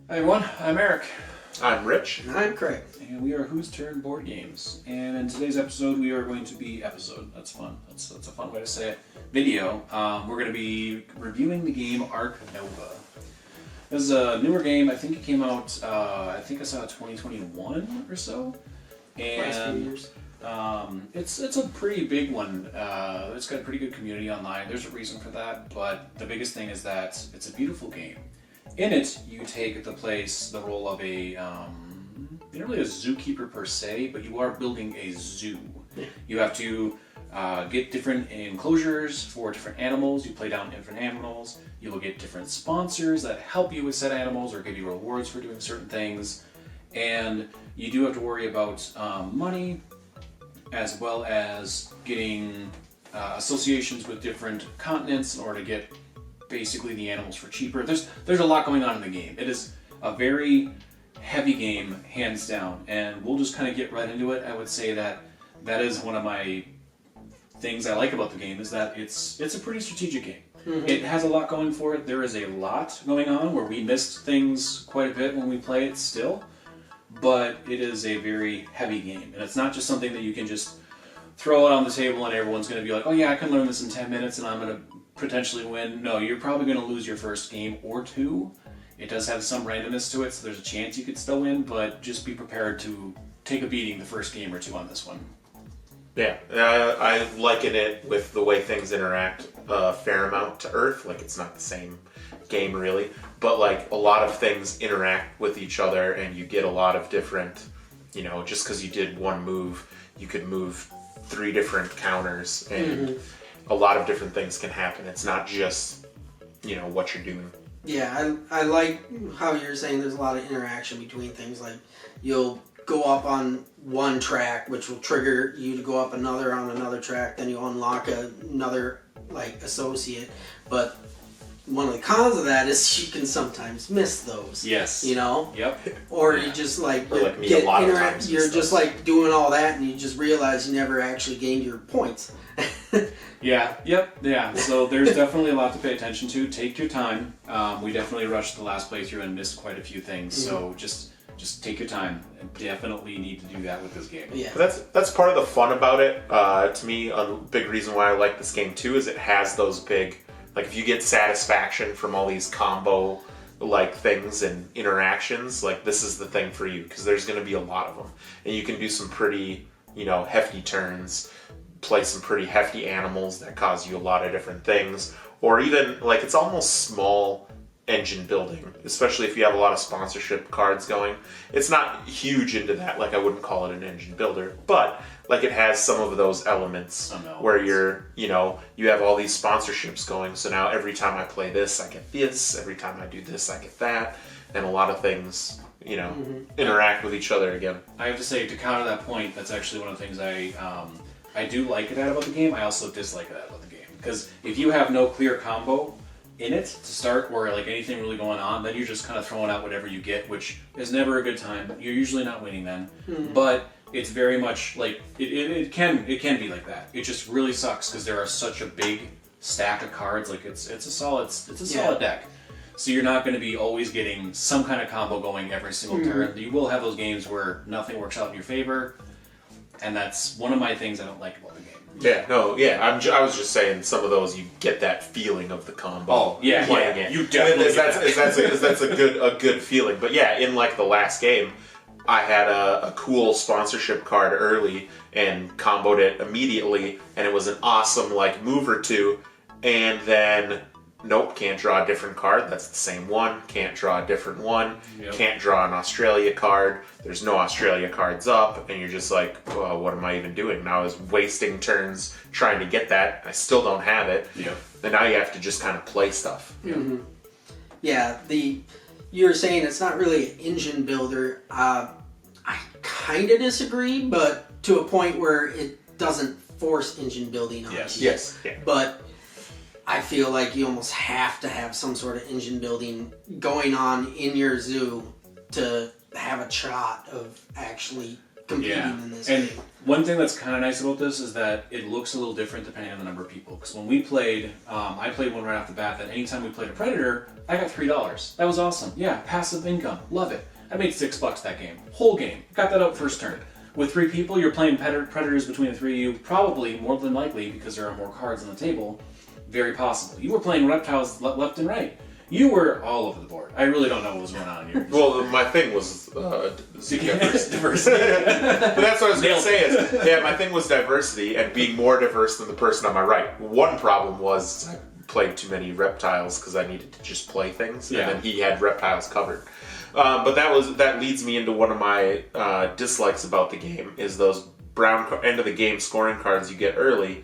Hi everyone, I'm Eric. I'm Rich. And I'm Craig. And we are Whose Turn Board Games. And in today's episode, we are going to be that's fun. That's a fun way to say it. Video. We're going to be reviewing the game Ark Nova. This is a newer game. I think it came out, I think I saw 2021 or so. And Last few years. It's a pretty big one. It's got a pretty good community online. There's a reason for that, but the biggest thing is that it's a beautiful game. In it, you take the role of a, you're not really a zookeeper per se, but you are building a zoo. Yeah. You have to get different enclosures for different animals. You play down different animals. You will get different sponsors that help you with said animals or give you rewards for doing certain things. And you do have to worry about money, as well as getting associations with different continents in order to get basically the animals for cheaper. There's a lot going on in the game. It is a very heavy game, hands down, and we'll just kind of get right into it. I would say that is one of my things I like about the game, is that it's a pretty strategic game. Mm-hmm. It has a lot going for it. There is a lot going on where we missed things quite a bit when we play it still, but it is a very heavy game, and it's not just something that you can just throw it on the table and everyone's going to be like, oh yeah, I can learn this in 10 minutes and I'm going to potentially win. No, you're probably going to lose your first game or two. It does have some randomness to it, so there's a chance you could still win, but just be prepared to take a beating the first game or two on this one. Yeah, I liken it with the way things interact a fair amount to Earth. Like, it's not the same game really, but like a lot of things interact with each other and you get a lot of different, just because you did one move, you could move 3 different counters and a lot of different things can happen. It's not just, what you're doing. Yeah, I like how you're saying there's a lot of interaction between things. Like, you'll go up on one track, which will trigger you to go up another on another track, then you unlock another, associate. But one of the cons of that is you can sometimes miss those. Yes. Yep. Or you just you're just doing all that and you just realize you never actually gained your points. Yeah. So there's definitely a lot to pay attention to. Take your time. We definitely rushed the last playthrough and missed quite a few things. So just take your time. Definitely need to do that with this game. Yeah. That's part of the fun about it. To me, a big reason why I like this game too is it has those big, if you get satisfaction from all these combo things and interactions, this is the thing for you, because there's going to be a lot of them, and you can do some pretty hefty turns, play some pretty hefty animals that cause you a lot of different things, or even it's almost small engine building, especially if you have a lot of sponsorship cards going. It's not huge into that, I wouldn't call it an engine builder, but it has some of those elements where you have all these sponsorships going, so now every time I play this I get this, every time I do this I get that, and a lot of things interact with each other again. I have to say, to counter that point, that's actually one of the things I do like that about the game. I also dislike that about the game, because if you have no clear combo in it to start, or anything really going on, then you're just kind of throwing out whatever you get, which is never a good time. You're usually not winning then, but it's very much it can be like that. It just really sucks because there are such a big stack of cards. It's a solid deck, so you're not going to be always getting some kind of combo going every single turn. You will have those games where nothing works out in your favor, and that's one of my things I don't like about the game. I was just saying, some of those you get that feeling of the combo. Oh yeah, playing it. You definitely. That's a good feeling. But yeah, in the last game, I had a cool sponsorship card early and comboed it immediately, and it was an awesome move or two, and then nope, can't draw a different card. That's the same one. Can't draw a different one. Yep. Can't draw an Australia card. There's no Australia cards up, and you're just well, what am I even doing? Now I was wasting turns trying to get that. I still don't have it. Yep. And now you have to just kind of play stuff. Mm-hmm. Yeah, you're saying it's not really an engine builder. I kind of disagree, but to a point where it doesn't force engine building on you. Yes. Yeah. But I feel like you almost have to have some sort of engine building going on in your zoo to have a shot of actually competing in this And game. one thing that's kind of nice about this is that it looks a little different depending on the number of people. Because when we played, I played one right off the bat that anytime we played a Predator, I got $3. That was awesome. Yeah, passive income. Love it. I made $6 that game. Whole game. Got that out first turn. With 3 people, you're playing Predators between the 3 of you, probably more than likely, because there are more cards on the table, very possible. You were playing reptiles left and right. You were all over the board. I really don't know what was going on here. Well, my thing was Diversity. But that's what I was going to say is, yeah, my thing was diversity and being more diverse than the person on my right. One problem was I played too many reptiles because I needed to just play things, Yeah. and then he had reptiles covered. But that leads me into one of my dislikes about the game is those brown end of the game scoring cards you get early.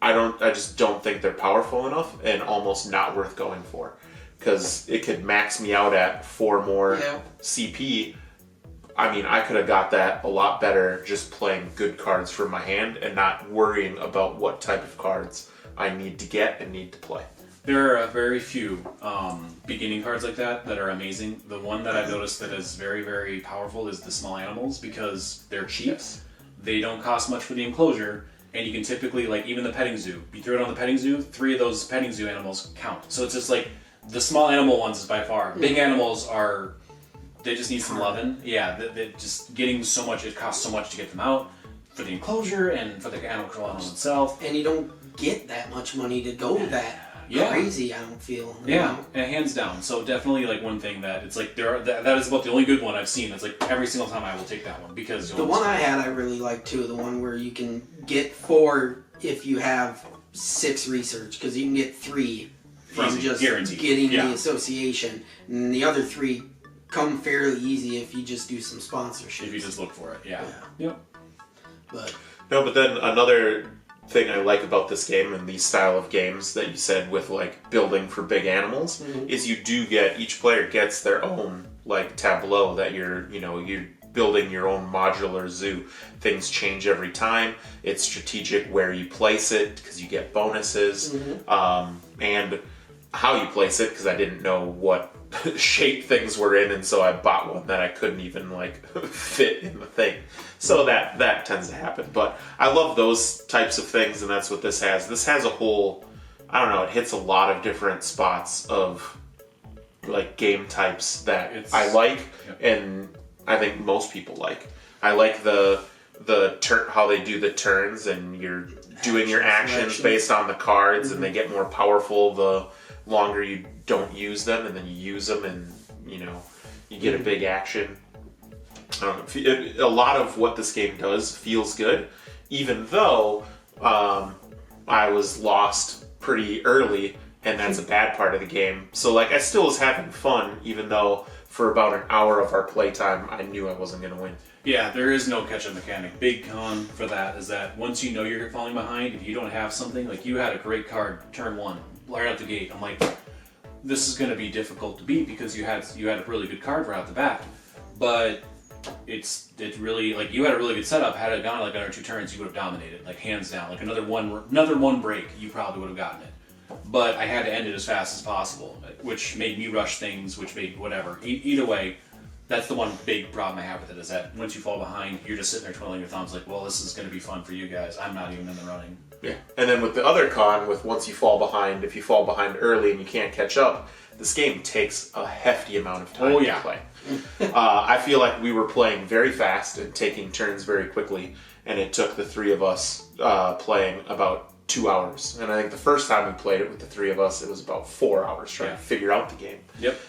I just don't think they're powerful enough and almost not worth going for. Because it could max me out at 4 more CP. I mean, I could have got that a lot better just playing good cards from my hand and not worrying about what type of cards I need to get and need to play. There are very few beginning cards like that are amazing. The one that I've noticed that is very, very powerful is the small animals because they're cheap. Yes. They don't cost much for the enclosure, and you can typically, like even the petting zoo, you throw it on the petting zoo, 3 of those petting zoo animals count. So it's just like, the small animal ones is by far. Big animals are, they just need some loving. Yeah, they just getting so much, it costs so much to get them out for the enclosure and for the animal control animal itself. And you don't get that much money to go that crazy, I don't feel. Yeah, and hands down. So definitely like one thing that it's like that is about the only good one I've seen. It's like every single time I will take that one because the one I had I really liked too. The one where you can get 4 if you have 6 research because you can get 3 from Easy, just guaranteed. getting the association, and the other 3 come fairly easy if you just do some sponsorship. If you just look for it, Yep. But then another thing I like about this game and these style of games that you said with like building for big animals is you do get, each player gets their own like tableau that you're building your own modular zoo. Things change every time. It's strategic where you place it because you get bonuses, and how you place it because I didn't know what shape things were in, and so I bought one that I couldn't even like fit in the thing. So that tends to happen. But I love those types of things, and that's what this has. This has a whole, I don't know, it hits a lot of different spots of like game types that I like, and I think most people like. I like the how they do the turns, and you're doing your actions based on the cards, and they get more powerful the longer you don't use them, and then you use them, and you get a big action. I don't know. A lot of what this game does feels good, even though I was lost pretty early, and that's a bad part of the game. So like I still was having fun, even though for about an hour of our playtime, I knew I wasn't going to win. Yeah, there is no catch-up mechanic. Big con for that is that once you know you're falling behind, if you don't have something, like you had a great card turn 1, right out the gate. I'm like, this is going to be difficult to beat because you had a really good card right out the bat. But it's really, like, you had a really good setup. Had it gone like 1 or 2 turns, you would have dominated, like hands down. Like another one break, you probably would have gotten it. But I had to end it as fast as possible, which made me rush things, which made whatever. Either way, that's the one big problem I have with it, is that once you fall behind, you're just sitting there twiddling your thumbs like, well, this is going to be fun for you guys. I'm not even in the running. Yeah. And then with the other con, with once you fall behind, if you fall behind early and you can't catch up, this game takes a hefty amount of time to play. I feel like we were playing very fast and taking turns very quickly, and it took the 3 of us playing about 2 hours. And I think the first time we played it with the 3 of us, it was about 4 hours trying to figure out the game. Yep.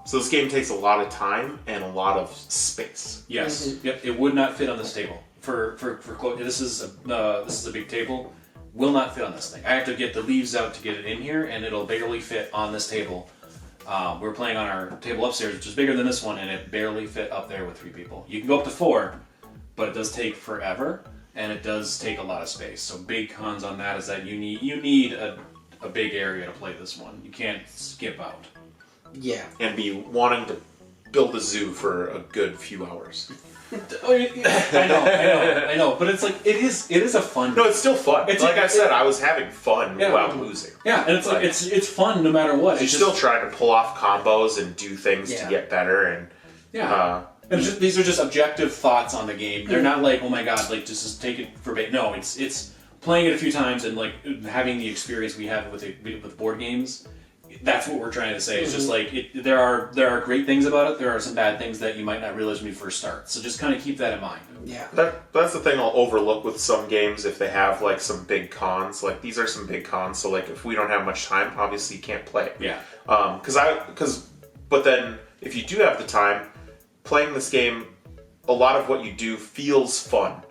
So this game takes a lot of time and a lot of space. Yes. Yep. It would not fit on this table. This is a big table. Will not fit on this thing. I have to get the leaves out to get it in here, and it'll barely fit on this table. We're playing on our table upstairs, which is bigger than this one, and it barely fit up there with 3 people. You can go up to 4, but it does take forever, and it does take a lot of space. So big cons on that is that you need a big area to play this one. You can't skip out. Yeah. And be wanting to build a zoo for a good few hours. I know, but it's like it is a fun. No, it's still fun. I said, I was having fun while losing. Yeah, and it's like it's fun no matter what. You're still trying to pull off combos and do things to get better, and And these are just objective thoughts on the game. They're not like, oh my god, like just take it for bait. No, it's playing it a few times and like having the experience we have with board games. That's what we're trying to say. It's just like there are great things about it. There are some bad things that you might not realize when you first start. So just kind of keep that in mind. Yeah. That's the thing I'll overlook with some games if they have like some big cons. Like these are some big cons. So like if we don't have much time, obviously you can't play it. Yeah. But then if you do have the time, playing this game, a lot of what you do feels fun.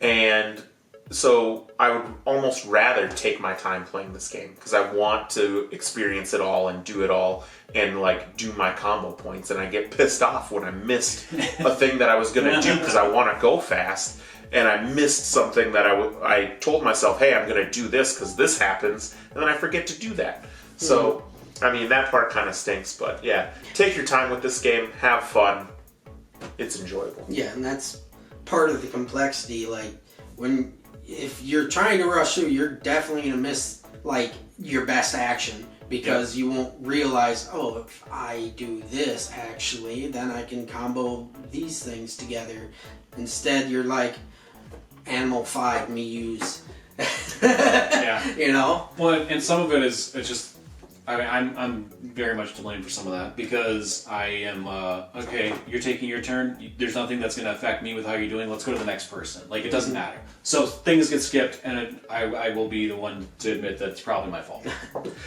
And so I would almost rather take my time playing this game because I want to experience it all and do it all and like do my combo points. And I get pissed off when I missed a thing that I was going to do because I want to go fast. And I missed something that I told myself, hey, I'm going to do this because this happens. And then I forget to do that. So, I mean, that part kind of stinks. But yeah, take your time with this game. Have fun. It's enjoyable. Yeah, and that's part of the complexity. Like, if you're trying to rush through, you're definitely going to miss, like, your best action. Because you won't realize, oh, if I do this, actually, then I can combo these things together. Instead, you're like, Animal 5, me use. Yeah. You know? Well, and some of it is just. I mean, I'm very much to blame for some of that because I am okay. You're taking your turn. There's nothing that's going to affect me with how you're doing. Let's go to the next person. Like it doesn't matter. So things get skipped, and I will be the one to admit that it's probably my fault.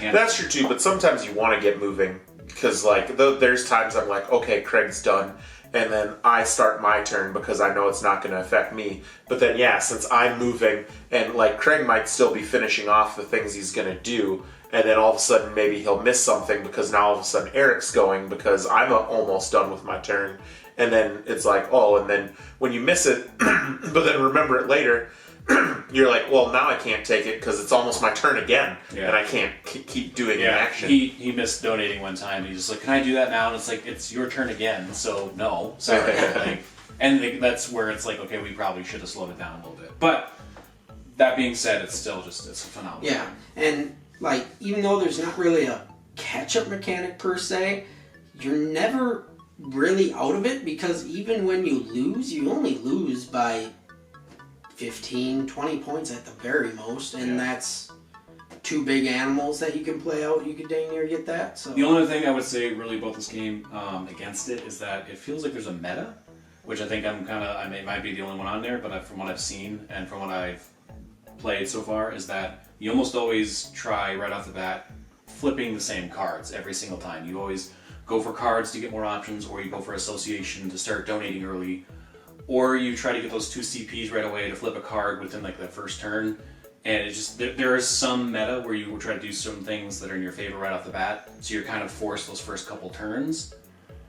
And That's true too, but sometimes you want to get moving because like there's times I'm like, okay, Craig's done, and then I start my turn because I know it's not going to affect me. But then yeah, since I'm moving and like Craig might still be finishing off the things he's going to do, and then all of a sudden maybe he'll miss something because now all of a sudden Eric's going because I'm almost done with my turn. And then it's like, oh, and then when you miss it, but then remember it later, you're like, well, now I can't take it because it's almost my turn again, and I can't keep doing an action. He missed donating one time. He's just like, can I do that now? And it's like, it's your turn again, so no, sorry. That's where it's like, okay, we probably should have slowed it down a little bit. But that being said, it's still it's a phenomenal. Yeah, and like, even though there's not really a catch-up mechanic per se, you're never really out of it because even when you lose, you only lose by 15, 20 points at the very most, and that's two big animals that you can play out. You could dang near get that. So the only thing I would say really about this game against it is that it feels like there's a meta, which I think I might be the only one on there, but from what I've seen and from what I've played so far is that you almost always try right off the bat flipping the same cards every single time. You always go for cards to get more options, or you go for association to start donating early, or you try to get those 2 CPs right away to flip a card within like the first turn. And it just there is some meta where you will try to do some things that are in your favor right off the bat, so you're kind of forced those first couple turns.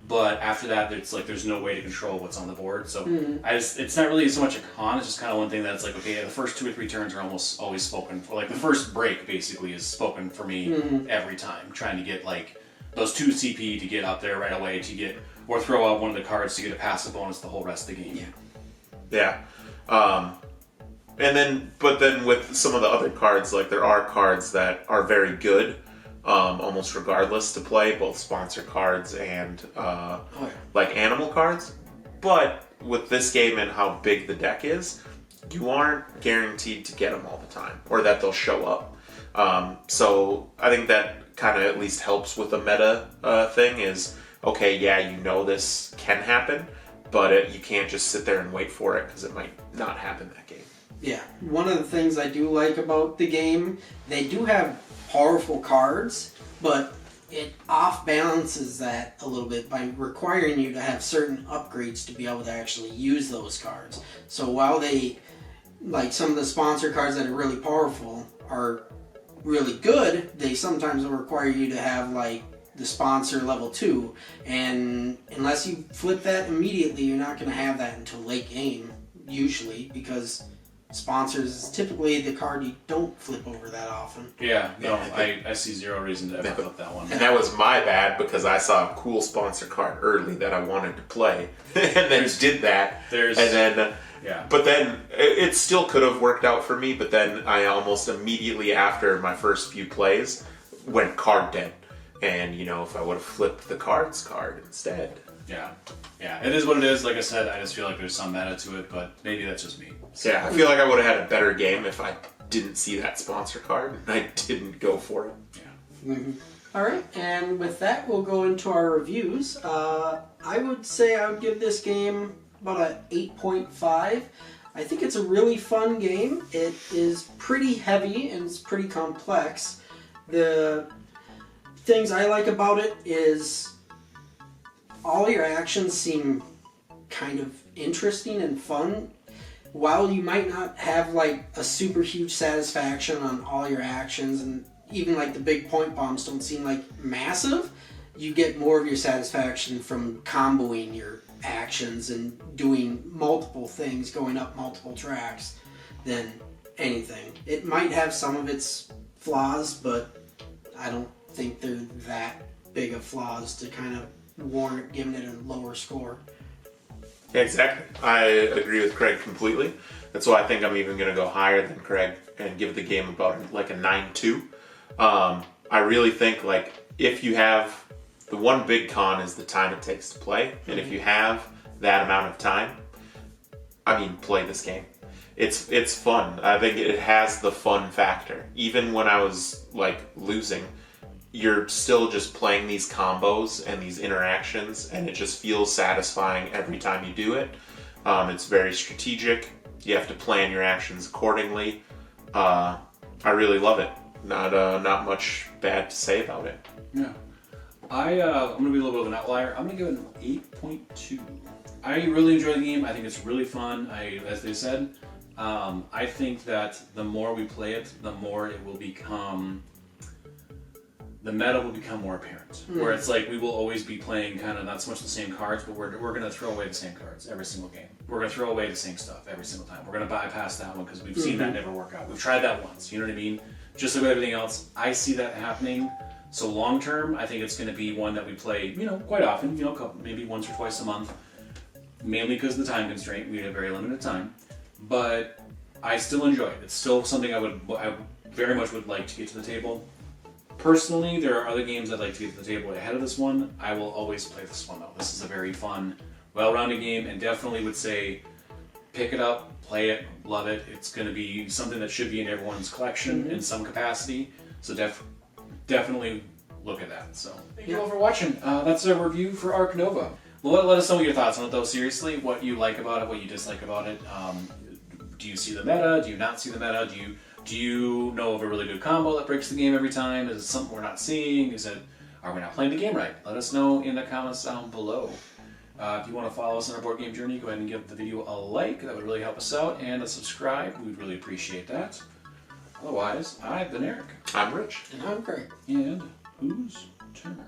But after that, it's like there's no way to control what's on the board. So it's not really so much a con. It's just kind of one thing that's like, okay, the first 2 or 3 turns are almost always spoken for. Like the first break basically is spoken for me every time, trying to get like those 2 CP to get up there right away to get, or throw out one of the cards to get a passive bonus the whole rest of the game. Yeah. But then with some of the other cards, like there are cards that are very good. Almost regardless to play, both sponsor cards and like animal cards. But with this game and how big the deck is, you aren't guaranteed to get them all the time, or that they'll show up. So I think that kind of at least helps with the meta thing is, okay, yeah, you know this can happen, but you can't just sit there and wait for it because it might not happen that game. yeah, one of the things I do like about the game, they do have powerful cards, but it off balances that a little bit by requiring you to have certain upgrades to be able to actually use those cards. So while they, like some of the sponsor cards that are really powerful are really good, they sometimes will require you to have like the sponsor level 2, and unless you flip that immediately, you're not going to have that until late game usually, because sponsors is typically the card you don't flip over that often. Yeah, no, I see zero reason to ever flip that one. And that was my bad because I saw a cool sponsor card early that I wanted to play, and then did that. But then it still could have worked out for me. But then I almost immediately after my first few plays went card dead, And if I would have flipped the cards card instead. Yeah, it is what it is. Like I said, I just feel like there's some meta to it, but maybe that's just me. So yeah, I feel like I would have had a better game if I didn't see that sponsor card and I didn't go for it. Yeah. Mm-hmm. All right, and with that, we'll go into our reviews. I would say I would give this game about an 8.5. I think it's a really fun game. It is pretty heavy and it's pretty complex. The things I like about it is all your actions seem kind of interesting and fun. While you might not have like a super huge satisfaction on all your actions, and even like the big point bombs don't seem like massive, you get more of your satisfaction from comboing your actions and doing multiple things, going up multiple tracks than anything. It might have some of its flaws, but I don't think they're that big of flaws to kind of warrant giving it a lower score. Yeah, exactly. I agree with Craig completely. That's why I think I'm even going to go higher than Craig and give the game about like a 9.2. I really think like if you have the one big con is the time it takes to play, and if you have that amount of time, play this game. It's fun. I think it has the fun factor. Even when I was like losing, you're still just playing these combos and these interactions, and it just feels satisfying every time you do it. It's very strategic. You have to plan your actions accordingly. I really love it. Not much bad to say about it. Yeah. I'm going to be a little bit of an outlier. I'm going to give it an 8.2. I really enjoy the game. I think it's really fun. As they said, I think that the more we play it, the more it will become... the meta will become more apparent. Where it's like we will always be playing kind of not so much the same cards, but we're going to throw away the same cards every single game. We're going to throw away the same stuff every single time. We're going to bypass that one because we've seen that never work out. We've tried that once, you know what I mean? Just like with everything else, I see that happening. So long term, I think it's going to be one that we play, quite often, maybe once or twice a month. Mainly because of the time constraint. We have very limited time. But I still enjoy it. It's still something I very much would like to get to the table. Personally, there are other games I'd like to get to the table ahead of this one. I will always play this one though. This is a very fun, well-rounded game, and definitely would say pick it up, play it, love it. It's going to be something that should be in everyone's collection in some capacity. So definitely look at that. So thank you all for watching. That's a review for Ark Nova. Well, let us know your thoughts on it though. Seriously, what you like about it, what you dislike about it. Do you see the meta? Do you not see the meta? Do you know of a really good combo that breaks the game every time? Is it something we're not seeing? Are we not playing the game right? Let us know in the comments down below. If you want to follow us on our board game journey, go ahead and give the video a like. That would really help us out. And a subscribe. We'd really appreciate that. Otherwise, I've been Eric. I'm Rich. And I'm Craig. And whose turn?